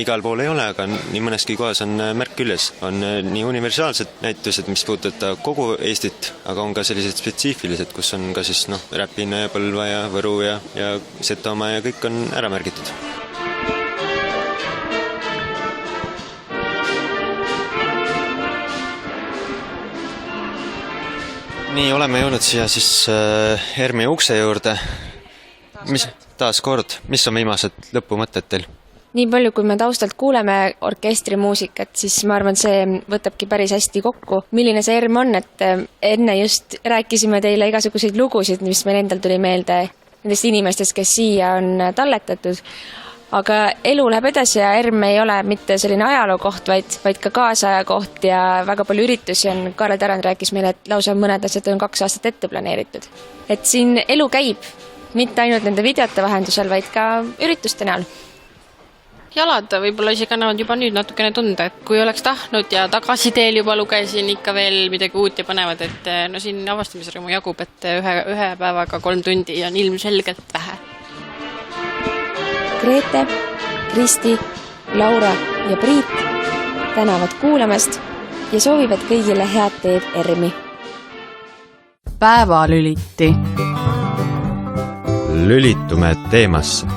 Igal pool ei ole, aga nii mõneski kohas on märk küljes. On nii universaalsed näitused, mis puudutab kogu Eestit, aga on ka sellised spetsiifilised, kus on ka siis Räpina ja Põlva ja Võru ja Setomaa ja kõik on ära märgitud. Nii, oleme jõudnud siia siis ERM-i ukse juurde. Taas kord, mis on viimased lõpumõtted teil? Nii palju, kui me taustalt kuuleme orkestrimuusikat, siis ma arvan, see võtabki päris hästi kokku. Milline see ERM on, et enne just rääkisime teile igasuguseid lugusid, mis meil endal tuli meelde nendest inimestest, kes siia on talletatud. Aga elu läheb edasi ja ERM ei ole mitte selline ajaloo koht, vaid ka kaasaja koht ja väga palju üritusi on. Kaarel Tarand rääkis meile, et lausa mõned asjad on 2 aastat ette planeeritud. Et siin elu käib, mitte ainult nende videote vahendusel, vaid ka ürituste näol. Jalad võib-olla isegi annavad juba nüüd natukene tunda, et kui oleks tahtnud ja tagasiteel juba lugesin ikka veel midagi uut ja põnevad, et siin avastamisrõõmu jagub, et ühe päevaga 3 tundi on ilmselgelt vähe. Grete, Kristi, Laura ja Priit tänavad kuulamast ja soovivad kõigile head teed ERM-i. Päevalüliti. Lülitume teemasse.